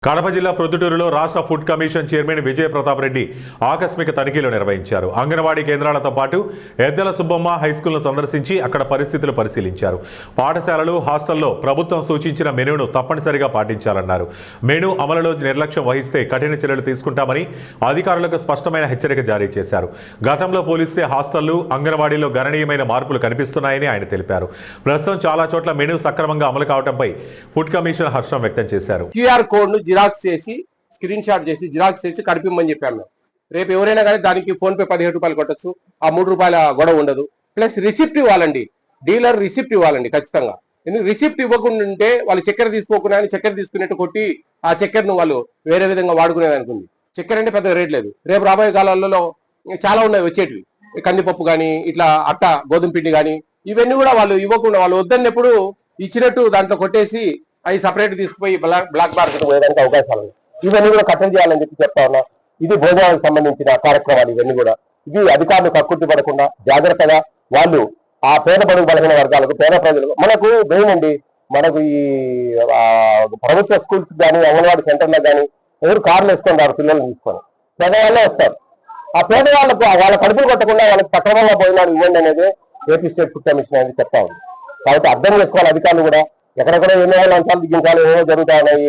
కడప జిల్లా ప్రొద్దుటూరులో రాష్ట్ర ఫుడ్ కమిషన్ చైర్మన్ విజయ ప్రతాప్ రెడ్డి ఆకస్మిక తనిఖీలు నిర్వహించారు. అంగన్వాడీ కేంద్రాలతో పాటు ఎద్దెల సుబ్బమ్మ హైస్కూల్ను సందర్శించి అక్కడ పరిస్థితులు పరిశీలించారు. పాఠశాలలు, హాస్టల్లో ప్రభుత్వం సూచించిన మెనూను తప్పనిసరిగా పాటించాలన్నారు. మెనూ అమలులో నిర్లక్ష్యం వహిస్తే కఠిన చర్యలు తీసుకుంటామని అధికారులకు స్పష్టమైన హెచ్చరిక జారీ చేశారు. గతంలో పోలిస్తే హాస్టళ్లు, అంగన్వాడీలో గణనీయమైన మార్పులు కనిపిస్తున్నాయని ఆయన తెలిపారు. ప్రస్తుతం చాలా చోట్ల మెనూ సక్రమంగా అమలు కావడంపై ఫుడ్ కమిషన్ హర్షం వ్యక్తం చేశారు. QR కోడ్ జిరాక్స్ చేసి స్క్రీన్ షాట్ చేసి జిరాక్స్ చేసి కడిపిమ్మని చెప్పాము మేము. రేపు ఎవరైనా కానీ దానికి ఫోన్ పే 17 రూపాయలు కొట్టచ్చు, ఆ 3 రూపాయల గొడవ ఉండదు. ప్లస్ రిసిప్ట్ ఇవ్వాలండి, డీలర్ రిసిప్ట్ ఇవ్వాలండి ఖచ్చితంగా. ఎందుకు రిసిప్ట్ ఇవ్వకుండా ఉంటే వాళ్ళు చక్కెర తీసుకోకుండా చక్కెర తీసుకునేట్టు కొట్టి ఆ చక్కెరను వాళ్ళు వేరే విధంగా వాడుకునేది అనుకుంది. చక్కెర అంటే పెద్ద రేట్ లేదు. రేపు రాబోయే కాలాలలో చాలా ఉన్నాయి వచ్చేటివి, కందిపప్పు కానీ ఇట్లా అట్ట గోధుమ పిండి కానీ ఇవన్నీ కూడా వాళ్ళు ఇవ్వకుండా వాళ్ళు వద్దన్నప్పుడు ఇచ్చినట్టు దాంట్లో కొట్టేసి అవి సపరేట్ తీసుకుపోయి బ్లాక్ మార్కెట్ పోయడానికి అవకాశాలు ఉన్నాయి. ఇవన్నీ కూడా కట్టడి చేయాలని చెప్తా ఉన్నా. ఇది భోజనాలకు సంబంధించిన కార్యక్రమాలు. ఇవన్నీ కూడా ఇది అధికారులు కక్కుర్తి పడకుండా జాగ్రత్తగా వాళ్ళు ఆ పేద బడుగు బలహీన వర్గాలకు, పేద ప్రజలకు, మనకు భయమండి, మనకు ఈ ప్రభుత్వ స్కూల్స్ కానీ అంగన్వాడీ సెంటర్లకు కానీ ఎవరు కార్లు వేసుకుంటారు, పిల్లల్ని తీసుకొని పేదవాళ్ళే వస్తారు. ఆ పేదవాళ్ళకు వాళ్ళ కడుపులు కొట్టకుండా వాళ్ళకి సక్రమంగా భోజనాలు ఇవ్వండి అనేది ఏపీ స్టేట్ ఫుడ్ కమిషన్ అనేది చెప్తా ఉంది. కాబట్టి అర్థం చేసుకోవాలి అధికారులు కూడా. ఎక్కడెక్కడ ఎన్నో లంచాలు దిగించాలి, ఏమో జరుగుతా ఉన్నాయి,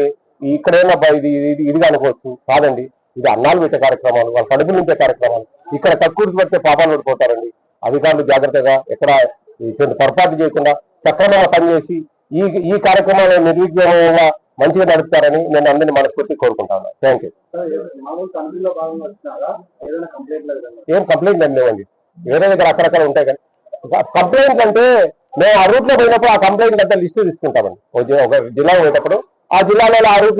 ఇక్కడేమో ఇది అనుకోవచ్చు. కాదండి, ఇది అన్నాలు పెట్టే కార్యక్రమాలు, వాళ్ళ కడుపులు నింపే కార్యక్రమాలు. ఇక్కడ తక్కువ పెడితే పాపాలు పడిపోతారండి. అధికారులు జాగ్రత్తగా ఎక్కడ పొరపాటు చేయకుండా సక్రమంగా పనిచేసి ఈ కార్యక్రమాలు నిర్విఘ్నంగా మంచిగా నడుపుతారని నేను అందరినీ మనస్ఫూర్తి కోరుకుంటాను. Thank you. ఏం కంప్లైంట్ అని లేవండి, వేరే దగ్గర అక్కడక్కడ ఉంటాయి. కానీ కంప్లైంట్ అంటే మేము ఆ రూట్ లో పోయినప్పుడు ఆ కంప్లైంట్ అంతా లిస్టు తీసుకుంటామండి. ఒక జిల్లా పోయేటప్పుడు ఆ జిల్లాలో ఆ రూట్ లో